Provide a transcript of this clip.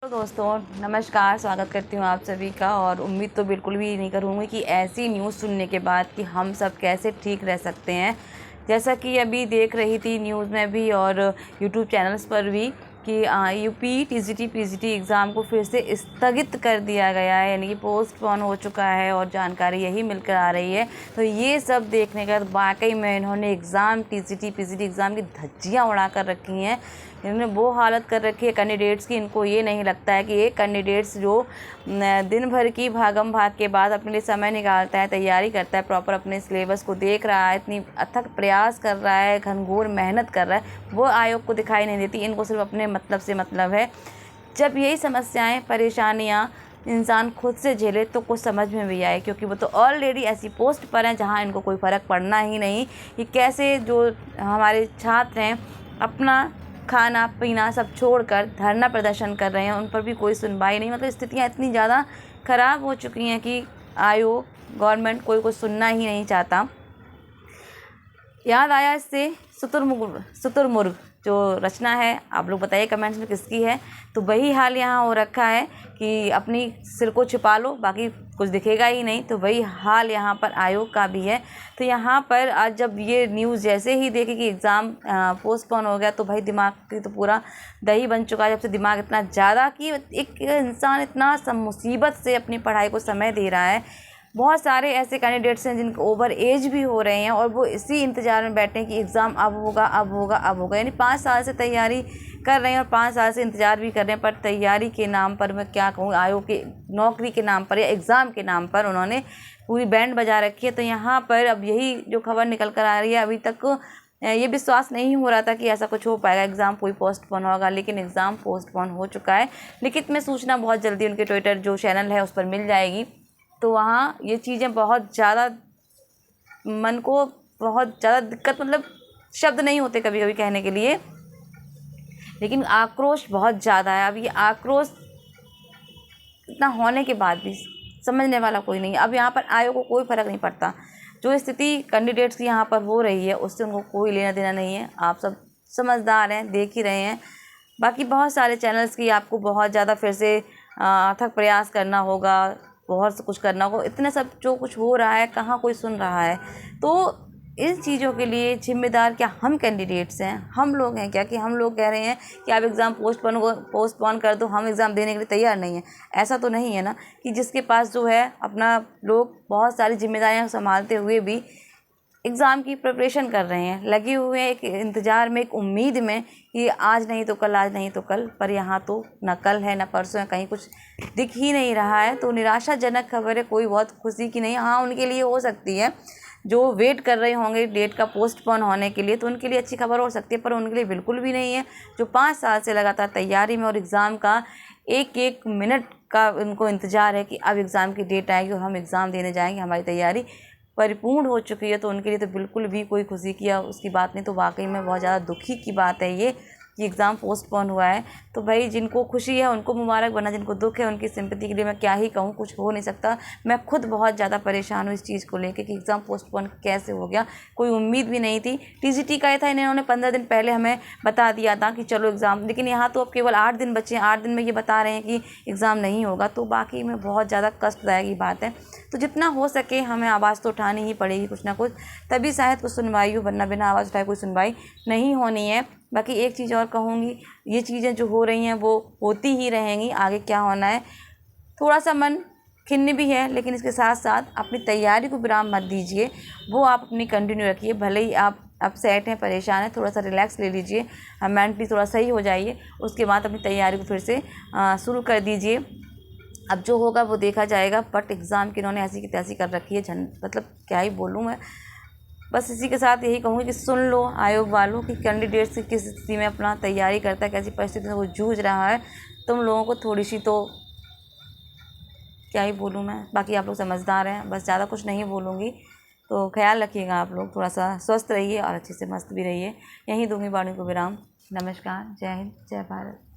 तो दोस्तों नमस्कार, स्वागत करती हूँ आप सभी का। और उम्मीद तो बिल्कुल भी नहीं करूँगी कि ऐसी न्यूज़ सुनने के बाद कि हम सब कैसे ठीक रह सकते हैं। जैसा कि अभी देख रही थी न्यूज़ में भी और यूट्यूब चैनल्स पर भी कि यूपी टीजीटी पीजीटी एग्ज़ाम को फिर से स्थगित कर दिया गया है, यानी कि पोस्टपोन हो चुका है और जानकारी यही मिलकर आ रही है। तो ये सब देखने के बाद वाकई में इन्होंने टीजीटी पीजीटी एग्ज़ाम की धज्जियाँ उड़ा कर रखी हैं। इन्होंने वो हालत कर रखी है कैंडिडेट्स की। इनको ये नहीं लगता है कि एक कैंडिडेट्स जो दिन भर की भागम भाग के बाद अपने लिए समय निकालता है, तैयारी करता है, प्रॉपर अपने सिलेबस को देख रहा है, इतनी अथक प्रयास कर रहा है, घनघोर मेहनत कर रहा है, वो आयोग को दिखाई नहीं देती। इनको सिर्फ अपने मतलब से मतलब है। जब यही समस्याएं परेशानियां इंसान खुद से झेले तो कुछ समझ में भी आए, क्योंकि वो तो ऑलरेडी ऐसी पोस्ट पर हैं जहां इनको कोई फ़र्क पड़ना ही नहीं कि कैसे जो हमारे छात्र हैं अपना खाना पीना सब छोड़कर धरना प्रदर्शन कर रहे हैं, उन पर भी कोई सुनवाई नहीं। मतलब स्थितियाँ इतनी ज़्यादा ख़राब हो चुकी हैं कि आयोग गवर्नमेंट कोई कुछ सुनना ही नहीं चाहता। याद आया इससे शुतुरमुर्ग जो रचना है, आप लोग बताइए कमेंट्स में किसकी है। तो वही हाल यहाँ हो रखा है कि अपनी सिर को छिपा लो, बाकी कुछ दिखेगा ही नहीं। तो वही हाल यहाँ पर आयोग का भी है। तो यहाँ पर आज जब ये न्यूज़ जैसे ही देखी कि एग्ज़ाम पोस्टपोन हो गया, तो भाई दिमाग की तो पूरा दही बन चुका है। जब से दिमाग इतना ज़्यादा कि एक इंसान इतना मुसीबत से अपनी पढ़ाई को समय दे रहा है। बहुत सारे ऐसे कैंडिडेट्स हैं जिनके ओवर एज भी हो रहे हैं और वो इसी इंतज़ार में बैठे हैं कि एग्ज़ाम अब होगा अब होगा अब होगा। यानी 5 साल से तैयारी कर रहे हैं और 5 साल से इंतज़ार भी कर रहे हैं, पर तैयारी के नाम पर, मैं क्या कहूँ, आयोग के नौकरी के नाम पर या एग्ज़ाम के नाम पर उन्होंने पूरी बैंड बजा रखी है। तो यहाँ पर अब यही जो खबर निकल कर आ रही है, अभी तक ये विश्वास नहीं हो रहा था कि ऐसा कुछ हो पाएगा, एग्ज़ाम कोई पोस्टपोन होगा, लेकिन एग्ज़ाम पोस्टपोन हो चुका है। लिखित में सूचना बहुत जल्दी उनके ट्विटर जो चैनल है उस पर मिल जाएगी। तो वहाँ ये चीज़ें बहुत ज़्यादा मन को बहुत ज़्यादा दिक्कत, मतलब शब्द नहीं होते कभी कभी कहने के लिए, लेकिन आक्रोश बहुत ज़्यादा है। अब ये आक्रोश इतना होने के बाद भी समझने वाला कोई नहीं है। अब यहाँ पर आयोग को कोई फ़र्क नहीं पड़ता। जो स्थिति कैंडिडेट्स की यहाँ पर हो रही है उससे उनको कोई लेना देना नहीं है। आप सब समझदार हैं, देख ही रहे हैं। बाकी बहुत सारे चैनल्स की आपको बहुत ज़्यादा फिर से अथक प्रयास करना होगा, बहुत से कुछ करना होगा। इतने सब जो कुछ हो रहा है, कहाँ कोई सुन रहा है। तो इन चीज़ों के लिए जिम्मेदार क्या हम कैंडिडेट्स हैं, हम लोग हैं क्या, कि हम लोग कह रहे हैं कि आप एग्ज़ाम पोस्टपोन कर दो, हम एग्ज़ाम देने के लिए तैयार नहीं हैं। ऐसा तो नहीं है ना कि जिसके पास जो है अपना लोग बहुत सारी जिम्मेदारियां संभालते हुए भी एग्ज़ाम की प्रिपरेशन कर रहे हैं, लगे हुए हैं एक इंतज़ार में, एक उम्मीद में कि आज नहीं तो कल, आज नहीं तो कल। पर यहाँ तो न कल है न परसों है, कहीं कुछ दिख ही नहीं रहा है। तो निराशाजनक खबर है, कोई बहुत खुशी की नहीं। हाँ, उनके लिए हो सकती है जो वेट कर रहे होंगे डेट का पोस्टपोन होने के लिए, तो उनके लिए अच्छी खबर हो सकती है, पर उनके लिए बिल्कुल भी नहीं है। जो 5 साल से लगातार तैयारी में और एग्ज़ाम का एक एक मिनट का उनको इंतज़ार है कि अब एग्ज़ाम की डेट आएगी और हम एग्ज़ाम देने जाएंगे, हमारी तैयारी परिपूर्ण हो चुकी है। तो उनके लिए तो बिल्कुल भी कोई खुशी की या उसकी बात नहीं। तो वाकई में बहुत ज़्यादा दुखी की बात है ये कि एग्ज़ाम पोस्टपोन हुआ है। तो भाई जिनको खुशी है उनको मुबारक, वरना जिनको दुख है उनकी सिंपैथी के लिए मैं क्या ही कहूँ, कुछ हो नहीं सकता। मैं खुद बहुत ज़्यादा परेशान हूँ इस चीज़ को लेकर कि एग्ज़ाम पोस्टपोन कैसे हो गया। कोई उम्मीद भी नहीं थी। टीजीटी का ये था, इन्होंने 15 दिन पहले हमें बता दिया था कि चलो एग्ज़ाम, लेकिन यहाँ तो अब केवल 8 दिन बचे हैं। 8 दिन में ये बता रहे हैं कि एग्ज़ाम नहीं होगा। तो बाकी में बहुत ज़्यादा कष्टदायक ये बात है। तो जितना हो सके हमें आवाज़ तो उठानी ही पड़ेगी कुछ ना कुछ, तभी शायद कुछ सुनवाई हो, वरना बिना आवाज़ उठाए कोई सुनवाई नहीं होनी है। बाकी एक चीज़ और कहूँगी, ये चीज़ें जो हो रही हैं वो होती ही रहेंगी, आगे क्या होना है। थोड़ा सा मन खिन्न भी है, लेकिन इसके साथ साथ अपनी तैयारी को विराम मत दीजिए, वो आप अपनी कंटिन्यू रखिए। भले ही आप अपसेट हैं, परेशान हैं, थोड़ा सा रिलैक्स ले लीजिए, मेंटली थोड़ा सही हो जाइए, उसके बाद अपनी तैयारी को फिर से शुरू कर दीजिए। अब जो होगा वो देखा जाएगा। बट एग्ज़ाम की इन्होंने ऐसी की तैसी कर रखी है, मतलब क्या ही बोलूँ मैं। बस इसी के साथ यही कहूँगी कि सुन लो आयोग वालों कि कैंडिडेट्स किस स्थिति में अपना तैयारी करता है, कैसी परिस्थिति में वो जूझ रहा है। तुम लोगों को थोड़ी सी तो क्या ही बोलूँ मैं, बाकी आप लोग समझदार हैं, बस ज़्यादा कुछ नहीं बोलूँगी। तो ख्याल रखिएगा आप लोग, थोड़ा सा स्वस्थ रहिए और अच्छे से मस्त भी रहिए। यहीं दूँगी वाणी को विराम। नमस्कार, जय हिंद, जय भारत।